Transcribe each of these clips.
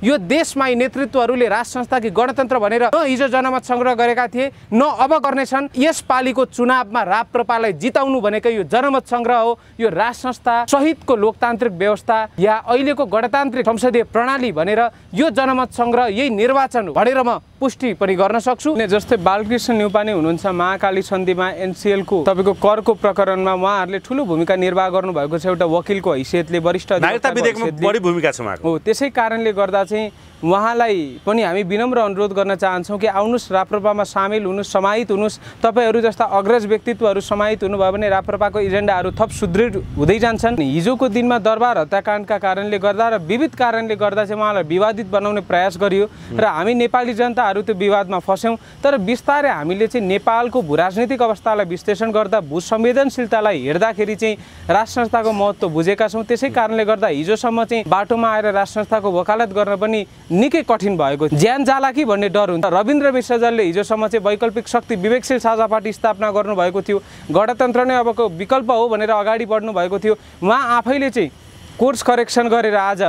यो देशमा यी नेतृत्वहरूले राज संस्था कि गणतन्त्र भनेर न हिजो जनमत संग्रह गरेका थिए न अब गर्नेछन्। यसपालिको चुनावमा राप्रपालाई जिताउनु भनेकै यो जनमत संग्रह हो। यो राज संस्था सहितको लोकतान्त्रिक व्यवस्था या अहिलेको गणतान्त्रिक संसदीय प्रणाली भनेर यो जनमत संग्रह यही निर्वाचन हो भनेर म पुष्टि पनि गर्न सक्छु। जस्तै बालकृष्ण न्यौपाने हुनुहुन्छ महाकाली सन्धिमा एनसीएलको तपाईँको करको प्रकरणमा उहाँहरूले ठुलो भूमिका निर्वाह गर्नुभएको छ। एउटा वकिलको हैसियतले वरिष्ठ नागरिकता विधेयकमा बढी भूमिका छ उहाँको। हो, त्यसै कारणले गर्दा चाहिँ उहाँलाई पनि हामी विनम्र अनुरोध गर्न चाहन्छौँ कि आउनुहोस्, राप्रपामा सामेल हुनुहोस्, समाहित हुनुहोस्। तपाईँहरू जस्ता अग्रज व्यक्तित्वहरू समाहित हुनुभयो भने राप्रपाको एजेन्डाहरू थप सुदृढ हुँदै जान्छन्। हिजोको दिनमा दरबार हत्याकाण्डका कारणले गर्दा र विविध कारणले गर्दा चाहिँ उहाँलाई विवादित बनाउने प्रयास गरियो र हामी नेपाली जनताहरू त्यो विवादमा फस्यौँ। तर बिस्तारै हामीले चाहिँ नेपालको भूराजनीतिक अवस्थालाई विश्लेषण गर्दा भू संवेदनशीलतालाई हेर्दाखेरि चाहिँ राज संस्थाको महत्त्व बुझेका छौँ। त्यसै कारणले गर्दा हिजोसम्म चाहिँ बाटोमा आएर राज संस्थाको वकालत गर्न पनि निकै कठिन भएको, ज्यान जाला कि भन्ने डर हुन्छ। रविन्द्र मिश्रजलले हिजोसम्म चाहिँ वैकल्पिक शक्ति विवेकशील साझा पार्टी स्थापना गर्नुभएको थियो, गणतन्त्र नै अबको विकल्प हो भनेर अगाडि बढ्नु भएको थियो। उहाँ आफैले चाहिँ कोर्स करेक्सन गरेर आज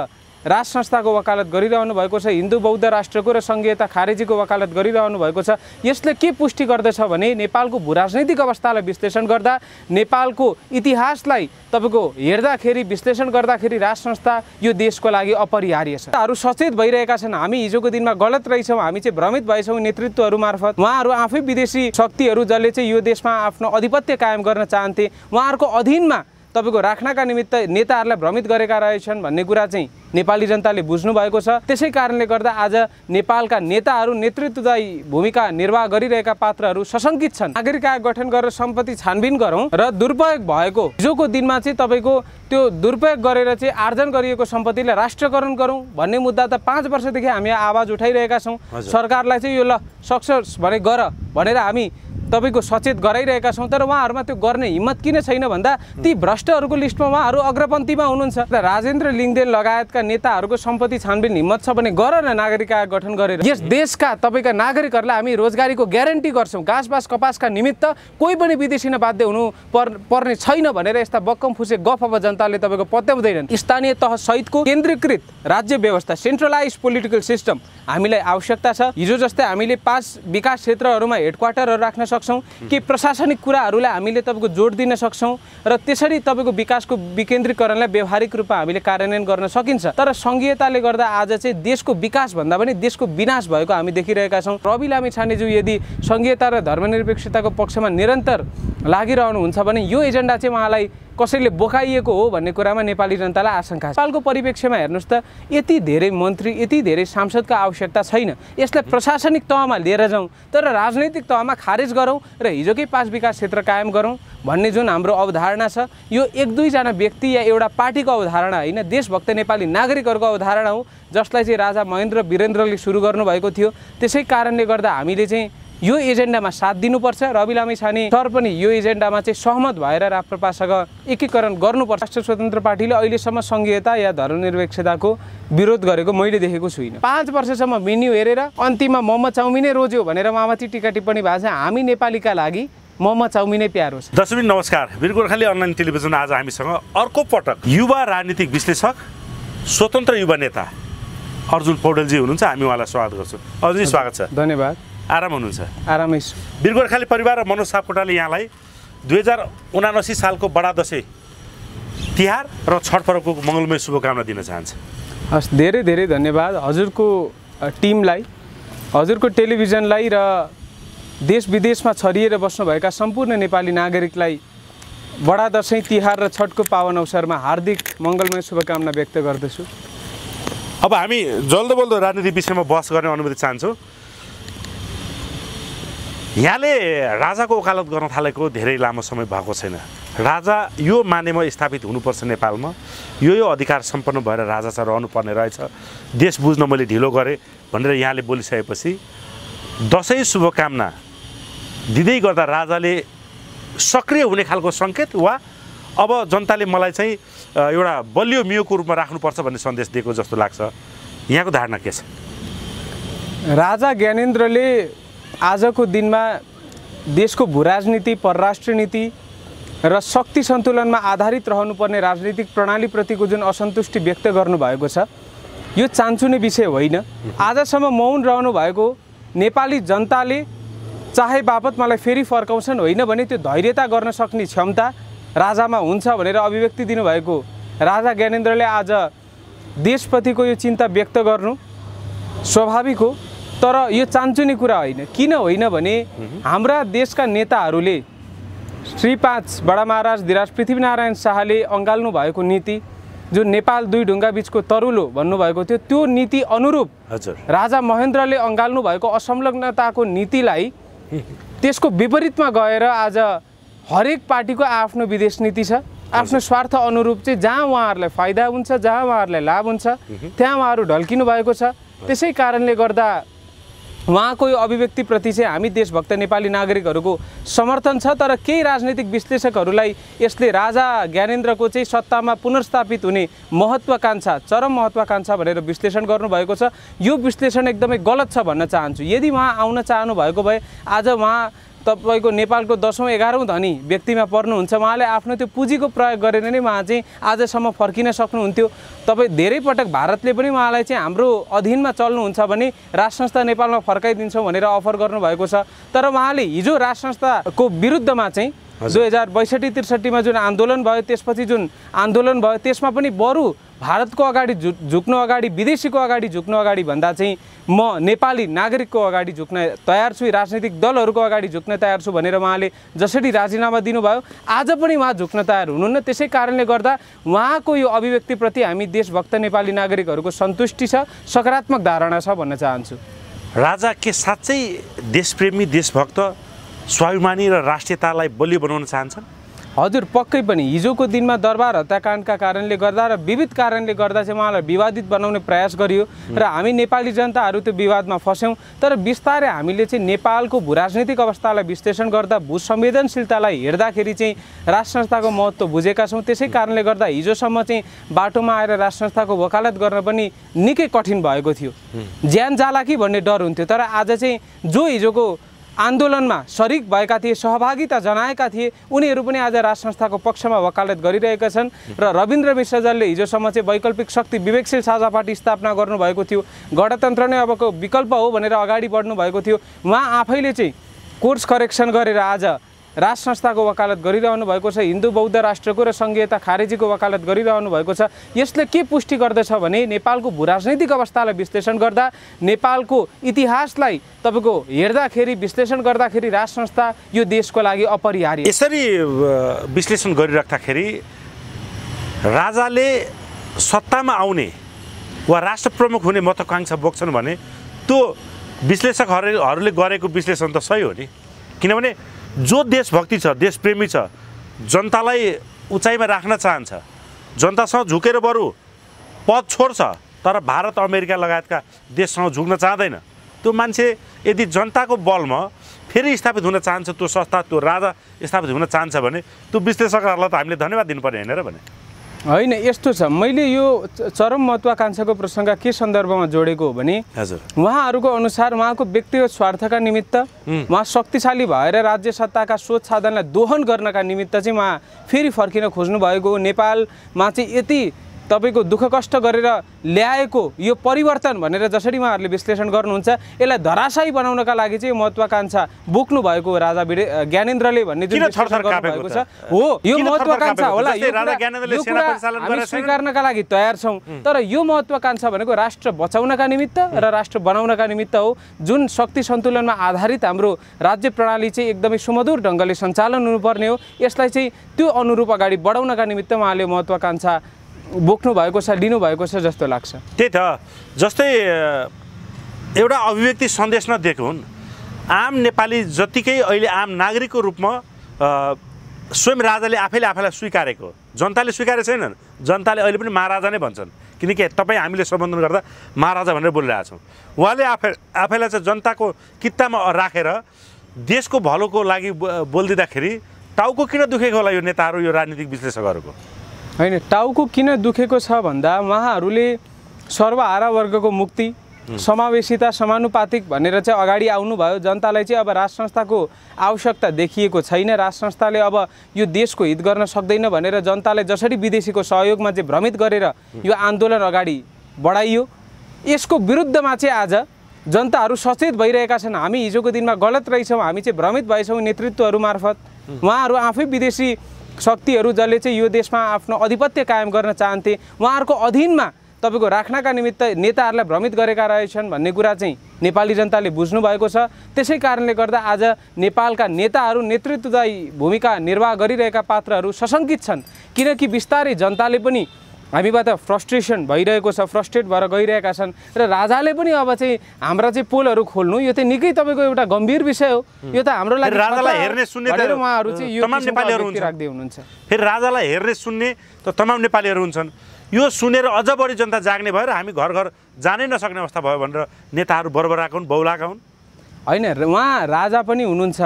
राज संस्थाको वकालत गरिरहनु भएको छ, हिन्दू बौद्ध राष्ट्रको र सङ्घीयता खारेजीको वकालत गरिरहनु भएको छ। यसले के पुष्टि गर्दछ भने नेपालको भूराजनैतिक अवस्थालाई विश्लेषण गर्दा, नेपालको इतिहासलाई तपाईँको हेर्दाखेरि विश्लेषण गर्दाखेरि राज संस्था यो देशको लागि अपरिहार्य छ। उहाँहरू सचेत भइरहेका छन्, हामी हिजोको दिनमा गलत रहेछौँ, हामी चाहिँ भ्रमित भएछौँ नेतृत्वहरू मार्फत। उहाँहरू आफै विदेशी शक्तिहरू जसले चाहिँ यो देशमा आफ्नो आधिपत्य कायम गर्न चाहन्थे, उहाँहरूको अधीनमा तपाईँको राख्नका निमित्त नेताहरूलाई भ्रमित गरेका रहेछन् भन्ने कुरा चाहिँ नेपाली जनताले बुझ्नु भएको छ। त्यसै कारणले गर्दा आज नेपालका नेताहरू नेतृत्वदायी भूमिका निर्वाह गरिरहेका पात्रहरू सशङ्कित छन्। नागरिक आयोग गठन गरेर सम्पत्ति छानबिन गरौँ र दुरुपयोग भएको हिजोको दिनमा चाहिँ तपाईँको त्यो दुरुपयोग गरेर चाहिँ आर्जन गरिएको सम्पत्तिलाई राष्ट्रियकरण गरौँ भन्ने मुद्दा त 5 वर्षदेखि हामी आवाज उठाइरहेका छौँ। सरकारलाई चाहिँ यो ल सक्छ भने गर भनेर हामी तपाईँको सचेत गराइरहेका छौँ। तर उहाँहरूमा त्यो गर्ने हिम्मत किन छैन भन्दा ती भ्रष्टहरूको लिस्टमा उहाँहरू अग्रपन्थीमा हुनुहुन्छ। राजेन्द्र लिङदेन लगायतका नेताहरूको सम्पत्ति छानबिन हिम्मत छ भने गर न, नागरिक आयोग गठन गरेर यस देशका तपाईँका नागरिकहरूलाई हामी रोजगारीको ग्यारेन्टी गर्छौँ। घाँसबास कपासका निमित्त कोही पनि विदेशी बाध्य हुनु पर्ने छैन भनेर यस्ता बक्कम फुसे गफ अब जनताले तपाईँको पत्याउँदैनन्। स्थानीय तह सहितको केन्द्रीकृत राज्य व्यवस्था, सेन्ट्रलाइज पोलिटिकल सिस्टम हामीलाई आवश्यकता छ। हिजो जस्तै हामीले 5 विकास क्षेत्रहरूमा हेडक्वार्टरहरू राख्न सक्छौँ कि प्रशासनिक कुराहरूलाई हामीले तपाईँको जोड दिन सक्छौँ र त्यसरी तपाईँको विकासको विकेन्द्रीकरणलाई व्यावहारिक रूपमा हामीले कार्यान्वयन गर्न सकिन्छ। तर सङ्घीयताले गर्दा आज चाहिँ देशको विकास भन्दा पनि देशको विनाश भएको हामी देखिरहेका छौँ। रवि लामिछानेज्यू यदि सङ्घीयता र धर्मनिरपेक्षताको पक्षमा निरन्तर लागिरहनुहुन्छ भने यो एजेन्डा चाहिँ उहाँलाई कसैले बोकाइएको हो भन्ने कुरामा नेपाली जनतालाई आशंका छ। नेपालको परिप्रेक्ष्यमा हेर्नुहोस् त, यति धेरै मन्त्री, यति धेरै सांसदको आवश्यकता छैन। यसलाई प्रशासनिक तहमा लिएर जाउँ तर राजनैतिक तहमा खारेज गरौँ र हिजोकै 5 विकास क्षेत्र कायम गरौँ भन्ने जुन हाम्रो अवधारणा छ, यो 1-2 जना व्यक्ति या एउटा पार्टीको अवधारणा होइन, देशभक्त नेपाली नागरिकहरूको अवधारणा हो, जसलाई चाहिँ राजा महेन्द्र वीरेन्द्रले सुरु गर्नुभएको थियो। त्यसै कारणले गर्दा हामीले चाहिँ यो एजेन्डामा साथ दिनुपर्छ। रवि लामिछाने सर पनि यो एजेन्डामा चाहिँ सहमत भएर राप्रपासँग एकीकरण गर्नुपर्छ। राष्ट्रिय स्वतन्त्र पार्टीले अहिलेसम्म सङ्घीयता या धर्मनिरपेक्षताको विरोध गरेको मैले देखेको छुइनँ। 5 वर्षसम्म मेन्यु हेरेर अन्तिममा मोमो चाउमिनै रोज्यो भनेर उहाँमाथि टिका टिप्पणी भएको छ। हामी नेपालीका लागि मोमो चाउमिनै प्यारो छ। दर्शक नमस्कार, वीर गोर्खाली अनलाइन टेलिभिजन आज हामीसँग अर्को पटक युवा राजनीतिक विश्लेषक, स्वतन्त्र युवा नेता अर्जुन पौडेलजी हुनुहुन्छ। हामी उहाँलाई स्वागत गर्छौँ। अर्जुनजी स्वागत छ। धन्यवाद। आराम हुनुहुन्छ? आरामै छु। वीर गोर्खाली परिवार र मनोज सापकोटाले यहाँलाई 2079 सालको बडा दशैं तिहार र छठ पर्वको मङ्गलमय शुभकामना दिन चाहन्छ। हस्, धेरै धेरै धन्यवाद हजुरको टिमलाई, हजुरको टेलिभिजनलाई र देश विदेशमा छरिएर बस्नुभएका सम्पूर्ण नेपाली नागरिकलाई बडा दशैं तिहार र छठको पावन अवसरमा हार्दिक मङ्गलमय शुभकामना व्यक्त गर्दछु। अब हामी जल्दो बल्दो राजनीति विषयमा बहस गर्ने अनुमति चाहन्छौँ। यहाँले राजाको वकालत गर्न थालेको धेरै लामो समय भएको छैन। राजा यो मानेमा स्थापित हुनुपर्छ नेपालमा, यो अधिकार सम्पन्न भएर राजा चाहिँ रहनुपर्ने रहेछ, देश बुझ्न मैले ढिलो गरेँ भनेर यहाँले बोलिसकेपछि दशैं शुभकामना दिँदै गर्दा राजाले सक्रिय हुने खालको सङ्केत वा अब जनताले मलाई चाहिँ एउटा बलियो मियोको रूपमा राख्नुपर्छ भन्ने सन्देश दिएको जस्तो लाग्छ, यहाँको धारणा के छ? राजा ज्ञानेन्द्रले आजको दिनमा देशको भूराजनीति, परराष्ट्र नीति र शक्ति सन्तुलनमा आधारित रहनुपर्ने राजनीतिक प्रणालीप्रतिको जुन असन्तुष्टि व्यक्त गर्नुभएको छ, यो चान्चुने विषय होइन। आजसम्म मौन रहनु भएको नेपाली जनताले चाहे बापत मलाई फेरि फर्काउँछन् होइन भने त्यो धैर्यता गर्न सक्ने क्षमता राजामा हुन्छ भनेर अभिव्यक्ति दिनुभएको राजा ज्ञानेन्द्रले आज देशप्रतिको यो चिन्ता व्यक्त गर्नु स्वाभाविक हो। तर यो चान्चुने कुरा होइन। किन होइन भने हाम्रा देशका नेताहरूले श्री 5 बडा महाराज धिराज पृथ्वीनारायण शाहले अँगाल्नु भएको नीति जुन नेपाल दुई ढुङ्गा बिचको तरुलो भन्नुभएको थियो, त्यो नीति अनुरूप राजा महेन्द्रले अँगाल्नु भएको असंलग्नताको नीतिलाई त्यसको विपरीतमा गएर आज हरेक पार्टीको आफ्नो विदेश नीति छ। आफ्नो स्वार्थ अनुरूप चाहिँ जहाँ उहाँहरूलाई फाइदा हुन्छ, जहाँ उहाँहरूलाई लाभ हुन्छ त्यहाँ उहाँहरू ढल्किनु भएको छ। त्यसै कारणले गर्दा उहाँको यो अभिव्यक्तिप्रति चाहिँ हामी देशभक्त नेपाली नागरिकहरूको समर्थन छ। तर केही राजनीतिक विश्लेषकहरूलाई यसले राजा ज्ञानेन्द्रको चाहिँ सत्तामा पुनर्स्थापित हुने महत्त्वाकांक्षा, चरम महत्त्वाकांक्षा भनेर विश्लेषण गर्नुभएको छ। यो विश्लेषण एकदमै गलत छ भन्न चाहन्छु। यदि उहाँ आउन चाहनु भएको भए आज उहाँ तपाईको नेपालको 10औं 11औं धनी व्यक्तिमा पर्नुहुन्छ। उहाँले आफ्नो त्यो पुँजीको प्रयोग गरेर नै उहाँ चाहिँ आजसम्म फर्किन सक्नुहुन्थ्यो। तपाईँ धेरै पटक भारतले पनि उहाँलाई चाहिँ हाम्रो अधीनमा चल्नुहुन्छ भने राज संस्था नेपालमा फर्काइदिन्छौँ भनेर अफर गर्नुभएको छ। तर उहाँले हिजो राज संस्थाको विरुद्धमा चाहिँ 2062-63 जुन आन्दोलन भयो, त्यसपछि जुन आन्दोलन भयो त्यसमा पनि बरु भारतको अगाडि झुक्नु अगाडि, विदेशीको अगाडि झुक्नु अगाडि भन्दा चाहिँ म नेपाली नागरिकको अगाडि झुक्न तयार छु, राजनीतिक दलहरूको अगाडि झुक्न तयार छु भनेर उहाँले जसरी राजीनामा दिनुभयो आज पनि उहाँ झुक्न तयार हुनुहुन्न। त्यसै कारणले गर्दा उहाँको यो अभिव्यक्तिप्रति हामी देशभक्त नेपाली नागरिकहरूको सन्तुष्टि छ, सकारात्मक धारणा छ भन्न चाहन्छु। राजा के साँच्चै देशप्रेमी, देशभक्त, स्वाभिमानी र राष्ट्रियतालाई बलियो बनाउन चाहन्छन्? हजुर, पक्कै पनि। हिजोको दिनमा दरबार हत्याकाण्डका कारणले गर्दा र विविध कारणले गर्दा चाहिँ उहाँलाई विवादित बनाउने प्रयास गरियो र हामी नेपाली जनताहरू त्यो विवादमा फस्यौँ। तर बिस्तारै हामीले चाहिँ नेपालको भूराजनीतिक अवस्थालाई विश्लेषण गर्दा, भू संवेदनशीलतालाई हेर्दाखेरि चाहिँ राज संस्थाको महत्त्व बुझेका छौँ। त्यसै कारणले गर्दा हिजोसम्म चाहिँ बाटोमा आएर राज संस्थाको वकालत गर्न पनि निकै कठिन भएको थियो। ज्यान जाला कि भन्ने डर हुन्थ्यो। तर आज चाहिँ जो हिजोको आन्दोलनमा सरिक भएका थिए, सहभागिता जनाएका थिए, उनीहरू पनि आज राज संस्थाको पक्षमा वकालत गरिरहेका छन्। र रविन्द्र मिश्रजलले हिजोसम्म चाहिँ वैकल्पिक शक्ति विवेकशील साझा पार्टी स्थापना गर्नुभएको थियो, गणतन्त्र नै अबको विकल्प हो भनेर अगाडि बढ्नु भएको थियो। उहाँ आफैले चाहिँ कोर्स करेक्सन गरेर आज राज संस्थाको वकालत गरिरहनु भएको छ। हिन्दू बौद्ध राष्ट्रको र सङ्घीयता खारेजीको वकालत गरिरहनु भएको छ। यसले के पुष्टि गर्दछ भने नेपालको भूराजनैतिक अवस्थालाई विश्लेषण गर्दा, नेपालको इतिहासलाई तपाईँको हेर्दाखेरि, विश्लेषण गर्दाखेरि राज संस्था यो देशको लागि अपरिहार्य। यसरी विश्लेषण गरिराख्दाखेरि राजाले सत्तामा आउने वा राष्ट्र प्रमुख हुने महत्त्वाकांक्षा बोक्छन् भने त्यो विश्लेषकहरूले गरेको विश्लेषण त सही हो नि। किनभने जो देशभक्ति छ, देशप्रेमी छ, जनतालाई उचाइमा राख्न चाहन्छ, जनतासँग झुकेर बरु पद छोड्छ तर भारत, अमेरिका लगायतका देशसँग झुक्न चाहँदैन, त्यो मान्छे यदि जनताको बलमा फेरि स्थापित हुन चाहन्छ, त्यो संस्था, त्यो राजा स्थापित हुन चाहन्छ भने त्यो विश्लेषकहरूलाई त हामीले धन्यवाद दिनुपर्ने होइन र भने होइन। यस्तो छ, मैले यो चरम महत्त्वाकांक्षाको प्रसङ्ग के सन्दर्भमा जोडेको हो भने उहाँहरूको अनुसार उहाँको व्यक्तिगत स्वार्थका निमित्त, उहाँ शक्तिशाली भएर राज्य सत्ताका स्रोत साधनलाई दोहन गर्नका निमित्त चाहिँ उहाँ फेरि फर्किन खोज्नु भएको हो। नेपालमा चाहिँ यति तपाईँको दुःख कष्ट गरेर ल्याएको यो परिवर्तन भनेर जसरी उहाँहरूले विश्लेषण गर्नुहुन्छ, यसलाई धराशायी बनाउनका लागि चाहिँ महत्त्वाकांक्षा बोक्नु भएको हो राजा ज्ञानेन्द्रले भन्ने जुन गर्नुभएको छ हो, यो महत्त्वाकांक्षा होला। हामी स्वीकार्नका लागि तयार छौँ। तर यो महत्त्वाकांक्षा भनेको राष्ट्र बचाउनका निमित्त र राष्ट्र बनाउनका निमित्त हो। जुन शक्ति सन्तुलनमा आधारित हाम्रो राज्य प्रणाली चाहिँ एकदमै सुमधुर ढङ्गले सञ्चालन हुनुपर्ने हो, यसलाई चाहिँ त्यो अनुरूप अगाडि बढाउनका निमित्त उहाँले महत्त्वाकांक्षा बोक्नु भएको छ, लिनु भएको छ जस्तो लाग्छ। त्यही त, जस्तै एउटा अभिव्यक्ति सन्देश नदिएको हुन्, आम नेपाली जतिकै अहिले आम नागरिकको रूपमा स्वयं राजाले आफैलाई स्वीकारेको, जनताले स्वीकारेको छैनन्। जनताले अहिले पनि महाराजा नै भन्छन्, किनकि तपाईँ हामीले सम्बोधन गर्दा महाराजा भनेर बोलिरहेको छौँ। उहाँले आफैलाई चाहिँ जनताको कित्तामा राखेर देशको भलोको लागि बोलिदिँदाखेरि टाउको किन दुखेको होला यो नेताहरू, यो राजनीतिक विश्लेषकहरूको? होइन, टाउको किन दुखेको छ भन्दा उहाँहरूले सर्वहारा वर्गको मुक्ति, समावेशिता, समानुपातिक भनेर चाहिँ अगाडि आउनुभयो। जनतालाई चाहिँ अब राज संस्थाको आवश्यकता देखिएको छैन, राज संस्थाले अब यो देशको हित गर्न सक्दैन भनेर जनतालाई जसरी विदेशीको सहयोगमा चाहिँ भ्रमित गरेर यो आन्दोलन अगाडि बढाइयो, यसको विरुद्धमा चाहिँ आज जनताहरू सचेत भइरहेका छन्। हामी हिजोको दिनमा गलत रहेछौँ, हामी चाहिँ भ्रमित भएछौँ नेतृत्वहरू मार्फत। उहाँहरू आफै विदेशी शक्तिहरू जसले चाहिँ यो देशमा आफ्नो आधिपत्य कायम गर्न चाहन्थे, उहाँहरूको अधीनमा तपाईँको राख्नका निमित्त नेताहरूलाई भ्रमित गरेका रहेछन् भन्ने कुरा चाहिँ नेपाली जनताले बुझ्नु भएको छ। त्यसै कारणले गर्दा आज नेपालका नेताहरू नेतृत्वदायी भूमिका निर्वाह गरिरहेका पात्रहरू सशङ्कित छन्, किनकि बिस्तारै जनताले पनि हामीबाट फ्रस्ट्रेसन भइरहेको छ, फ्रस्ट्रेट भएर गइरहेका छन् र राजाले पनि अब चाहिँ हाम्रा चाहिँ पोलहरू खोल्नु यो चाहिँ निकै तपाईँको एउटा गम्भीर विषय हो। यो त हाम्रो लागि राजालाई हेर्ने सुन्ने त उहाँहरू चाहिँ यो तमाम नेपालीहरू राख्दै हुनुहुन्छ। फेरि राजालाई हेर्ने सुन्ने त तमाम नेपालीहरू हुन्छन्। यो सुनेर अझ बढी जनता जाग्ने भएर हामी घर घर जानै नसक्ने अवस्था भयो भनेर नेताहरू बरबराएका हुन्, बहुलाएका हुन्। होइन, उहाँ राजा पनि हुनुहुन्छ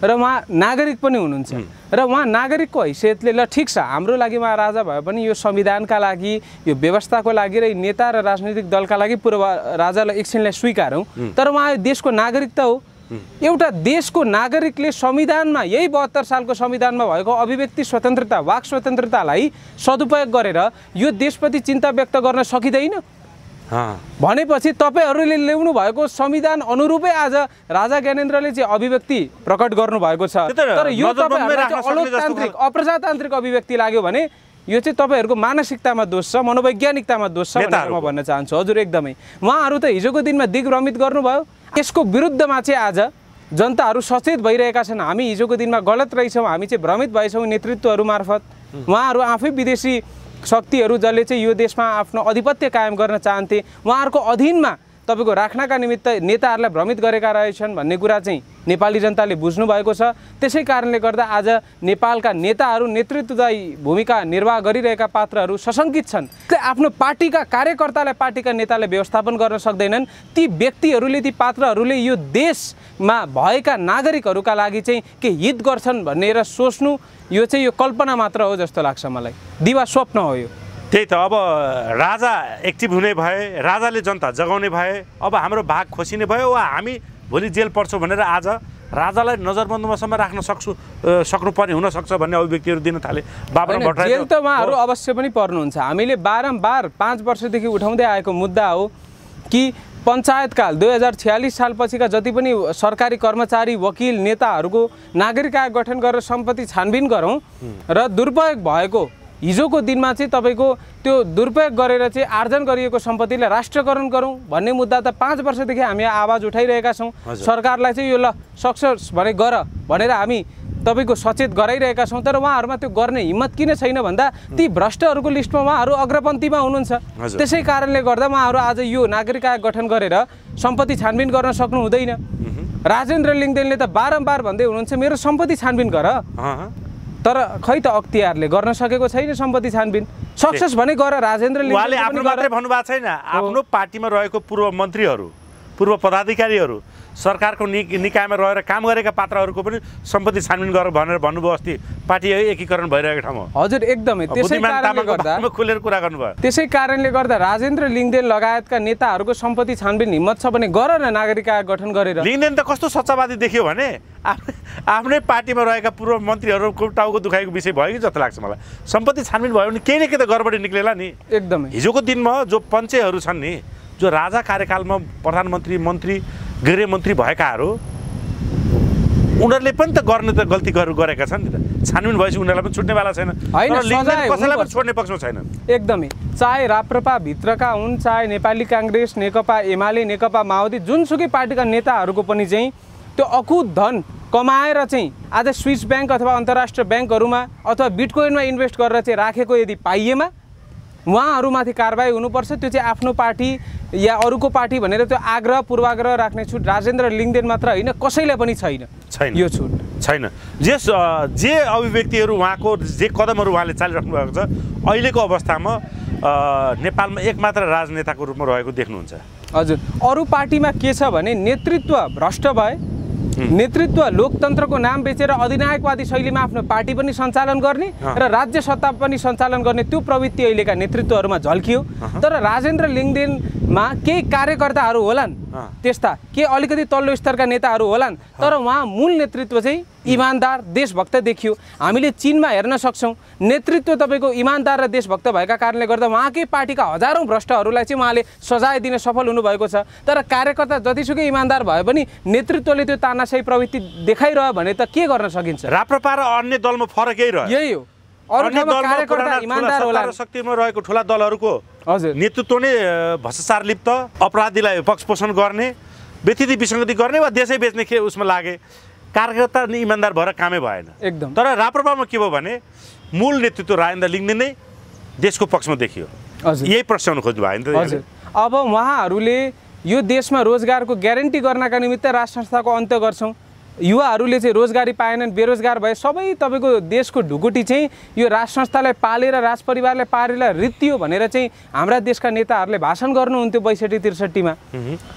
र उहाँ नागरिक पनि हुनुहुन्छ र उहाँ नागरिकको हैसियतले ल ठिक छ हाम्रो लागि उहाँ राजा भए पनि यो संविधानका लागि, यो व्यवस्थाको लागि र नेता र राजनैतिक दलका लागि पूर्व राजालाई एकछिनलाई स्वीकारौँ, तर उहाँ देशको नागरिक त हो। एउटा देशको नागरिकले संविधानमा, यही 72 सालको संविधानमा भएको अभिव्यक्ति स्वतन्त्रता, वाक स्वतन्त्रतालाई सदुपयोग गरेर यो देशप्रति चिन्ता व्यक्त गर्न सकिँदैन भनेपछि तपाईँहरूले ल्याउनु भएको संविधान अनुरूपै आज राजा ज्ञानेन्द्रले चाहिँ अभिव्यक्ति प्रकट गर्नुभएको छ। तर यो तपाईँहरूलाई अलोकतान्त्रिक अप्रजातान्त्रिक अभिव्यक्ति लाग्यो भने यो चाहिँ तपाईँहरूको मानसिकतामा दोष छ, मनोवैज्ञानिकतामा दोष छ भनेर म भन्न चाहन्छु। हजुर, एकदमै उहाँहरू त हिजोको दिनमा दिग्भ्रमित गर्नुभयो। यसको विरुद्धमा चाहिँ आज जनताहरू सचेत भइरहेका छन्। हामी हिजोको दिनमा गलत रहेछौँ, हामी चाहिँ भ्रमित भएछौँ नेतृत्वहरू मार्फत। उहाँहरू आफै विदेशी शक्तिहरू जसले चाहिँ यो देशमा आफ्नो आधिपत्य कायम गर्न चाहन्थे, उहाँहरूको अधीनमा तपाईँको राख्नका निमित्त नेताहरूलाई भ्रमित गरेका रहेछन् भन्ने कुरा चाहिँ नेपाली जनताले बुझ्नु भएको छ। त्यसै कारणले गर्दा आज नेपालका नेताहरू नेतृत्वदायी भूमिका निर्वाह गरिरहेका पात्रहरू सशङ्कित छन्। आफ्नो पार्टीका कार्यकर्तालाई पार्टीका नेताले व्यवस्थापन गर्न सक्दैनन्। ती व्यक्तिहरूले, ती पात्रहरूले यो देशमा भएका नागरिकहरूका लागि चाहिँ के हित गर्छन् भनेर सोच्नु यो चाहिँ यो कल्पना मात्र हो जस्तो लाग्छ मलाई, दिवा स्वप्न हो यो। त्यही त, अब राजा एक्टिभ हुने भए, राजाले जनता जगाउने भए, अब हाम्रो भाग खोसिने भयो वा हामी भोलि जेल पर्छौँ भनेर आज राजालाई नजरबन्दीमा राख्न सक्नुपर्ने हुनसक्छ भन्ने अभिव्यक्तिहरू दिन थाले। बाबुराम भट्टराई जेल त उहाँहरू अवश्य पनि पर्नुहुन्छ। हामीले बारम्बार 5 वर्षदेखि उठाउँदै आएको मुद्दा हो कि पञ्चायतकाल 2046 सालपछिका जति पनि सरकारी कर्मचारी, वकिल, नेताहरूको नागरिक आयोग गठन गरेर सम्पत्ति छानबिन गरौँ र दुरुपयोग भएको हिजोको दिनमा चाहिँ तपाईँको त्यो दुरुपयोग गरेर चाहिँ आर्जन गरिएको सम्पत्तिलाई राष्ट्रियकरण गरौँ भन्ने मुद्दा त 5 वर्षदेखि हामी आवाज उठाइरहेका छौँ। सरकारलाई चाहिँ यो ल सक्सेस भने गर भनेर हामी तपाईँको सचेत गराइरहेका छौँ। तर उहाँहरूमा त्यो गर्ने हिम्मत किन छैन भन्दा ती भ्रष्टहरूको लिस्टमा उहाँहरू अग्रपन्थीमा हुनुहुन्छ। त्यसै कारणले गर्दा उहाँहरू आज यो नागरिक आयोग गठन गरेर सम्पत्ति छानबिन गर्न सक्नु हुँदैन। राजेन्द्र लिङ्गदेनले त बारम्बार भन्दै हुनुहुन्छ मेरो सम्पत्ति छानबिन गर, तर खै त अख्तियारले गर्न सकेको छैन सम्पत्ति छानबिन। सक्सेस भने गर। राजेन्द्र लिङ्गदेनले आफ्नो मात्रै भन्नुभएको छैन, आफ्नो पार्टीमा रहेको पूर्व मन्त्रीहरू, पूर्व पदाधिकारीहरू, सरकारको निकायमा रहेर काम गरेका पात्रहरूको पनि सम्पत्ति छानबिन गर भनेर भन्नुभयो अस्ति पार्टी एकीकरण भइरहेको ठाउँमा। हजुर, एकदमै। त्यसै कारणले गर्दा खुलेर कुरा गर्नुभयो। त्यसै कारणले गर्दा राजेन्द्र लिङ्गदेन लगायतका नेताहरूको सम्पत्ति छानबिन हिम्मत छ भने गर न नागरिक आयोग गठन गरेर। लिङ्गदेन त कस्तो सच्चावादी देखियो भने आफ्नै पार्टीमा रहेका पूर्व मन्त्रीहरूको टाउको दुखाएको विषय भयो कि जस्तो लाग्छ मलाई। सम्पत्ति छानबिन भयो भने केही न केही त गडबडी निक्लेला नि। एकदमै। हिजोको दिनमा जो पञ्चेहरू छन् नि, जो राजा कार्यकालमा प्रधानमन्त्री, मन्त्री, गृहमन्त्री भएकाहरू, उनीहरूले पनि त गर्ने त गल्ती गरेका छन् नि त। छानबिन भएपछि उनीहरूलाई पनि छुट्नेवाला छैन, कसैलाई पनि छोड्ने पक्षमा छैन। एकदमै। चाहे राप्रपा भित्रका हुन्, चाहे नेपाली काङ्ग्रेस, नेकपा एमाले, नेकपा माओवादी, जुनसुकै पार्टीका नेताहरूको पनि चाहिँ त्यो अकुत धन कमाएर चाहिँ आज स्विस ब्याङ्क अथवा अन्तर्राष्ट्रिय ब्याङ्कहरूमा अथवा बिटकोइनमा इन्भेस्ट गरेर चाहिँ राखेको यदि पाइएमा उहाँहरूमाथि कारबाही हुनुपर्छ। त्यो चाहिँ आफ्नो पार्टी या अरूको पार्टी भनेर त्यो आग्रह पूर्वाग्रह राख्ने छुट राजेन्द्र लिङ्गदेन मात्र होइन, कसैलाई पनि छैन यो छुट छैन। जे अभिव्यक्तिहरू उहाँको, जे कदमहरू उहाँले चालिराख्नु भएको छ अहिलेको अवस्थामा नेपालमा एकमात्र राजनेताको रूपमा रहेको देख्नुहुन्छ। हजुर, अरू पार्टीमा के छ भने नेतृत्व भ्रष्ट भए, नेतृत्व लोकतन्त्रको नाम बेचेर अधिनायकवादी शैलीमा आफ्नो पार्टी पनि सञ्चालन गर्ने र राज्य सत्ता पनि सञ्चालन गर्ने त्यो प्रवृत्ति अहिलेका नेतृत्वहरूमा झल्कियो। तर राजेन्द्र लिङ्गदेन मा केही कार्यकर्ताहरू होलान् त्यस्ता के अलिकति तल्लो स्तरका नेताहरू होलान् तर उहाँ मूल नेतृत्व चाहिँ इमानदार देशभक्त देखियो। हामीले चीनमा हेर्न सक्छौँ नेतृत्व तपाईँको इमानदार र देशभक्त भएका कारणले गर्दा उहाँकै पार्टीका हजारौँ भ्रष्टहरूलाई चाहिँ उहाँले सजाय दिन सफल हुनुभएको छ। तर कार्यकर्ता जतिसुकै इमानदार भए पनि नेतृत्वले त्यो तानाशाही प्रवृत्ति देखाइरह्यो भने त के गर्न सकिन्छ? राप्रपा र अन्य दलमा फरक यही रह्यो। यही हो, अरू ठाउँमा कार्यकर्ता इमानदार होला। शक्तिमा रहेको ठुला दलहरूको हजुर नेतृत्व नै भ्रष्टाचार लिप्त, अपराधीलाई पक्षपोषण गर्ने, व्यतिथि विसङ्गति गर्ने वा देशै बेच्ने उसमा लागे। कार्यकर्ता नि इमानदार भएर कामै भएन एकदम। तर राप्रपामा के भयो भने मूल नेतृत्व राजेन्द्र लिङ्गदेन नै देशको पक्षमा देखियो। यही प्रश्न खोज्नु भयो नि त। हजुर, अब उहाँहरूले यो देशमा रोजगारको ग्यारेन्टी गर्नका निमित्त राज संस्थाको अन्त्य गर्छौँ, युवाहरूले चाहिँ रोजगारी पाएनन्, बेरोजगार भए, सबै तपाईँको देशको ढुकुटी चाहिँ यो राज संस्थालाई पालेर राजपरिवारलाई पालेर रित्तियो भनेर चाहिँ हाम्रा देशका नेताहरूले भाषण गर्नुहुन्थ्यो 62-63मा।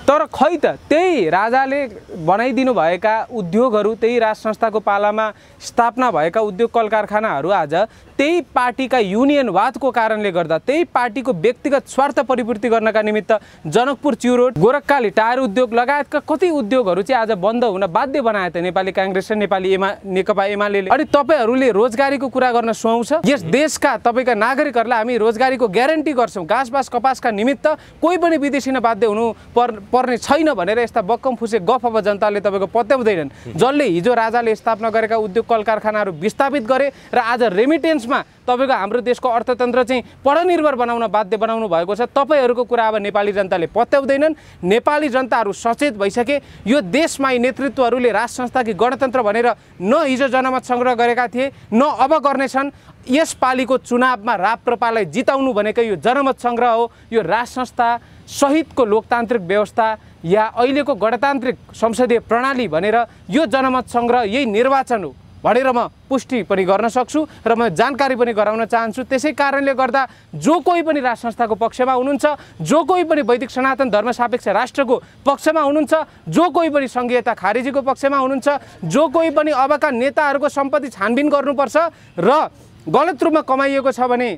तर खै त त्यही राजाले बनाइदिनु भएका उद्योगहरू, त्यही राज संस्थाको पालामा स्थापना भएका उद्योग कल कारखानाहरू आज त्यही पार्टीका युनियनवादको कारणले गर्दा, त्यही पार्टीको व्यक्तिगत स्वार्थ परिपूर्ति गर्नका निमित्त जनकपुर च्युरोड, गोरखकाली टायर उद्योग लगायतका कति उद्योगहरू चाहिँ आज बन्द हुन बाध्य बनाए त नेपाली काङ्ग्रेस र नेपाली नेकपा एमाले। अनि तपाईँहरूले रोजगारीको कुरा गर्न सुहाउँछ? यस देशका तपाईँका नागरिकहरूलाई हामी रोजगारीको ग्यारेन्टी गर्छौँ, घाँसबास कपासका निमित्त कोही पनि विदेशी बाध्य हुनु पर्ने छैन भनेर यस्ता बक्कम फुसे गफ अब जनताले तपाईँको पत्याउँदैनन्। जसले हिजो राजाले स्थापना गरेका उद्योग कल कारखानाहरू विस्थापित गरे र आज रेमिटेन्समा तपाईँको हाम्रो देशको अर्थतन्त्र चाहिँ परनिर्भर बनाउन बाध्य बनाउनु भएको छ। तपाईँहरूको कुरा अब नेपाली जनताले पत्याउँदैनन्। नेपाली जनताहरू सचेत भइसके। यो देशमा नेतृत्वहरूले राज संस्थाकी गणतन्त्र भनेर न हिजो जनमत सङ्ग्रह गरेका थिए, न अब गर्नेछन्। यसपालिको चुनावमा राप्रपालाई जिताउनु भनेको यो जनमत सङ्ग्रह हो। यो राज संस्था सहितको लोकतान्त्रिक व्यवस्था या अहिलेको गणतान्त्रिक संसदीय प्रणाली भनेर यो जनमत सङ्ग्रह यही निर्वाचन हो भनेर म पुष्टि पनि गर्न सक्छु र म जानकारी पनि गराउन चाहन्छु। त्यसै कारणले गर्दा जो कोही पनि राज संस्थाको पक्षमा हुनुहुन्छ, जो कोही पनि वैदिक सनातन धर्म सापेक्ष राष्ट्रको पक्षमा हुनुहुन्छ, जो कोही पनि सङ्घीयता खारेजीको पक्षमा हुनुहुन्छ, जो कोही पनि अबका नेताहरूको सम्पत्ति छानबिन गर्नुपर्छ र गलत रूपमा कमाइएको छ भने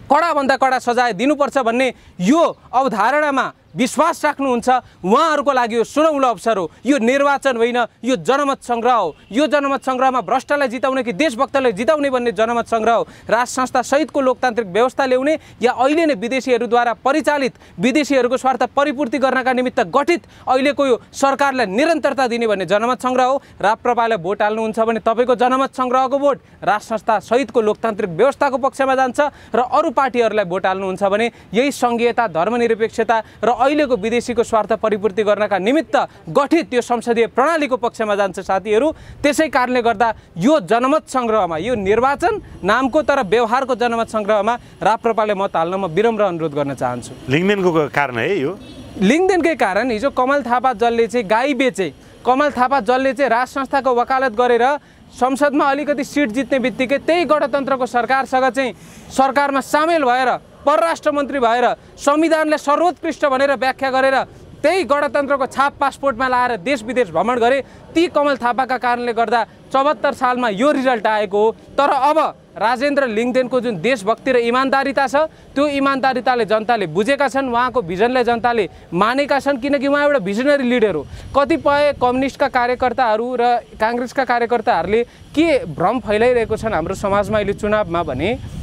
कडाभन्दा कडा सजाय दिनुपर्छ भन्ने यो अवधारणामा विश्वास राख्नुहुन्छ, उहाँहरूको लागि यो सुनौलो अवसर हो। यो निर्वाचन होइन, यो जनमत सङ्ग्रह हो। यो जनमत सङ्ग्रहमा भ्रष्टलाई जिताउने कि देशभक्तलाई जिताउने भन्ने जनमत सङ्ग्रह हो। राज संस्था सहितको लोकतान्त्रिक व्यवस्था ल्याउने या अहिले नै विदेशीहरूद्वारा परिचालित, विदेशीहरूको स्वार्थ परिपूर्ति गर्नका निमित्त गठित अहिलेको यो सरकारलाई निरन्तरता दिने भन्ने जनमत सङ्ग्रह हो। राप्रपालाई भोट हाल्नुहुन्छ भने तपाईँको जनमत सङ्ग्रहको भोट राज संस्था सहितको लोकतान्त्रिक व्यवस्थाको पक्षमा जान्छ र अरू पार्टीहरूलाई भोट हाल्नुहुन्छ भने यही सङ्घीयता, धर्मनिरपेक्षता र अहिलेको विदेशीको स्वार्थ परिपूर्ति गर्नका निमित्त गठित यो संसदीय प्रणालीको पक्षमा जान्छ साथीहरू। त्यसै कारणले गर्दा यो जनमत सङ्ग्रहमा, यो निर्वाचन नामको तर व्यवहारको जनमत सङ्ग्रहमा राप्रपाले मत हाल्न म विनम्र अनुरोध गर्न चाहन्छु। लिङ्गदेनको कारण है यो? लिङ्गदेनकै कारण। हिजो कमल थापा जसले चाहिँ गाई बेचे, कमल थापा जसले चाहिँ राज संस्थाको वकालत गरेर संसदमा अलिकति सिट जित्ने बित्तिकै त्यही गणतन्त्रको सरकारसँग चाहिँ सरकारमा सामेल भएर परराष्ट्र मन्त्री भएर संविधानलाई सर्वोत्कृष्ट भनेर व्याख्या गरेर त्यही गणतन्त्रको छाप पासपोर्टमा लाएर देश विदेश भ्रमण गरे। ती कमल थापाका कारणले गर्दा 74 सालमा यो रिजल्ट आएको हो। तर अब राजेन्द्र लिङ्गदेनको जुन देशभक्ति र इमान्दारिता छ, त्यो इमान्दारिताले जनताले बुझेका छन्, उहाँको भिजनलाई जनताले मानेका छन्, किनकि उहाँ एउटा भिजनरी लिडर हो। कतिपय कम्युनिस्टका कार्यकर्ताहरू र काङ्ग्रेसका कार्यकर्ताहरूले के भ्रम फैलाइरहेको छन् हाम्रो समाजमा अहिले चुनावमा भने